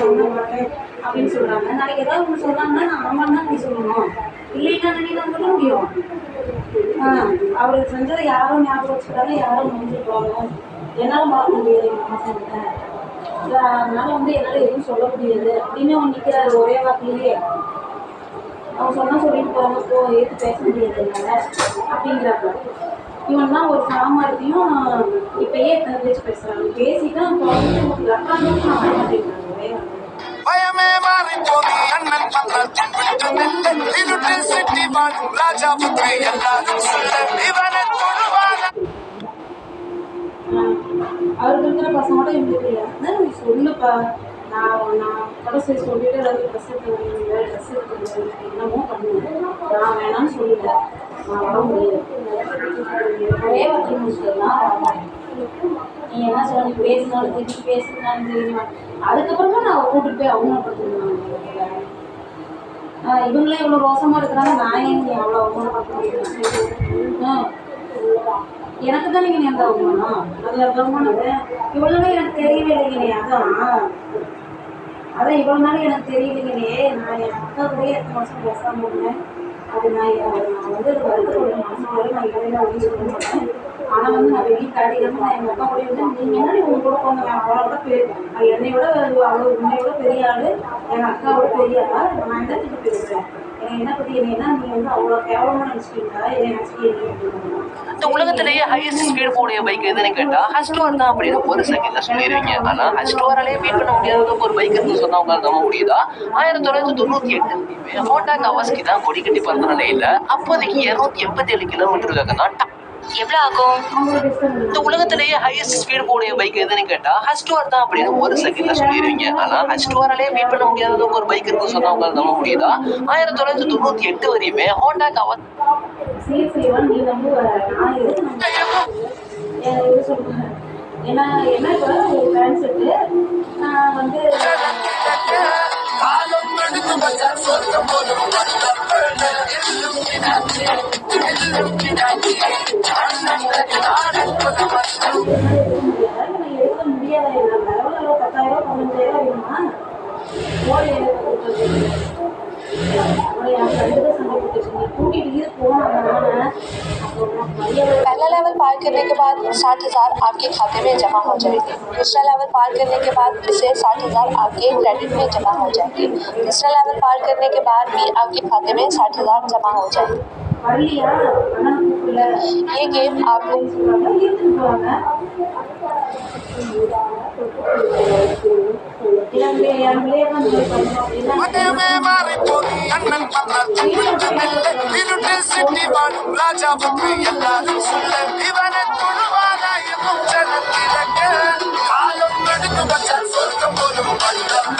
பண்ண மாட்டேன் அப்படின்னு சொல்கிறாங்க. நாளைக்கு ஏதாவது ஒன்று சொன்னாங்கன்னா நான் ஆமான்னு தான் நீ சொல்லணும், இல்லைன்னா நீ தான் சொல்ல முடியும். அவருக்கு செஞ்சதை யாரும் ஞாபகம் வச்சுக்கிறாங்க, யாரும் முடிஞ்சுருப்பாங்க. என்னால் மறக்க முடியாது எங்கள் பசங்கிட்ட. அதனால என்னால் எதுவும் சொல்ல முடியாது அப்படின்னு அவன் நிற்கிறாரு ஒரே வார்த்தையிலேயே. அவங்க சொன்னால் சொல்லிட்டு போகிறாங்க, போ ஏற்று பேச முடியாது என்னால் அப்படிங்கிறாங்க. இவன் தான் ஒரு சாமர்த்தியம். இப்பயே எத்தனை பேச்சு பேசுகிறாங்க, பேசிட்டு அக்கான்னு நான் வர மாட்டேங்கிறாங்க ஒரே வார்த்தை. பயமே மாறி போதி அண்ணன் பள்ளத்தின் விட்டு நின்று இருட்டு சிட்டி வாழும் ராஜாவுக்கு எல்லாரும் சொல்ல இவனை தொழுவாங்க. அவருக்கு இருக்கிற பசங்களோட இவங்களுக்கு நீ சொல்லுப்பா, நான் கடைசி சொல்லிட்டு ஏதாவது ட்ரெஸ் எடுத்து என்னமோ பண்ணுவேன், நான் வேணாம்னு சொல்லல, நான் வர முடியாது ஒரே வார்த்தை முடிச்சதுலாம். நீ என்ன சொல்ல, நீ பேசினாலும் திருப்பி பேசினாலும் தெரியுமா, அதுக்கப்புறமா நான் கூட்டிட்டு போய் அவமானப்படுத்திடுவாங்க. இவங்களே இவ்வளோ ரோசமாக இருக்கிறாங்க, நான் ஏன் நீ அவ்வளோ அவமானப்படுத்திடுவேன்? எனக்கு தான் நீங்கள் எந்த அவமானம், அதில் அவமானம் இவ்வளோ எனக்கு தெரியவே இல்லைங்களே. அதான் இவ்வளோ நாள் எனக்கு தெரியலைங்களே. நான் என் அக்கா கூட எத்தனை வருஷம் பேசாமல் இருந்தேன். அது நான் வருத்தப்பட மனசோட நான் இடையில அப்படின்னு சொல்ல மாட்டேன். ஆனால் நான் வெளியே காட்டிக்காம நான் எங்கள் அக்கா கூட நீங்கள் என்ன உங்க கூட போங்க, அவளோட என்னையோட உன்னையோட பெரிய ஆள், எங்கள் அக்காவோட பெரிய ஆள், நான் இடத்துக்கு பேசுகிறேன். என்ன பற்றி என்ன நீ அவ்வளோ கேவலமாக நினச்சிட்டீங்களா, இதை நினச்சிட்டீங்க. இந்த உலகத்திலேயே ஹையஸ்ட் ஸ்பீட் போடைய பைக் எதுன்னு கேட்டா ஹஸ்டோர் தான் அப்படின்னு ஒரு செகண்ட்ல சொல்லிடுவீங்க. ஆனா ஹஸ்டோராலே மீட் பண்ண முடியாத ஒரு பைக் இருக்குன்னு சொன்னா உங்களால நம்ப முடியுதா? 1998 ஹோண்டா கவாஸ்கி தான் கொடி கட்டி பறந்த நிலையில அப்போதைக்கு 287 கிலோமீட்டர் வேகம்னா எவ்வளவு ஆகும்? இந்த உலகத்திலேயே ஹையஸ்ட் ஸ்பீட் போடைய பைக் எதுன்னு கேட்டா ஹஸ்டோர் தான் அப்படின்னு ஒரு செகண்ட்ல சொல்லிடுவீங்க. ஆனா ஹஸ்டோராலே மீட் பண்ண முடியாத ஒரு பைக் இருக்குன்னு சொன்னா உங்களால நம்ப முடியுதா? 1998 வரையுமே ஹோண்டா கவாஸ்கி ஏன்னா என்ன இப்போ ஒரு பேண்ட் செட்டு எடுக்க முடியாத 10,000 15,000 வேணுமா? पहला लेवल पार करने के बाद 60,000 आपके खाते में जमा हो जाएगी। दूसरा लेवल पार करने के बाद इसे 60,000 आपके क्रेडिट में जमा हो जाएगी। तीसरा लेवल पार करने के बाद भी आपके खाते में 60,000 जमा हो जाएगी। ये गेम आपको பயமே மாறி போதி அண்ணன் பள்ளத்தின் விட்டு நின்று இருட்டு சிட்டி வாழும் ராஜாவுக்கு எல்லாரும் சொல்ல இவனை தொழுவாங்க எங்கும் ஜனத்திலங்க காலம் எடுத்து வச்ச சொர்க்கம் போலும் அண்ணன்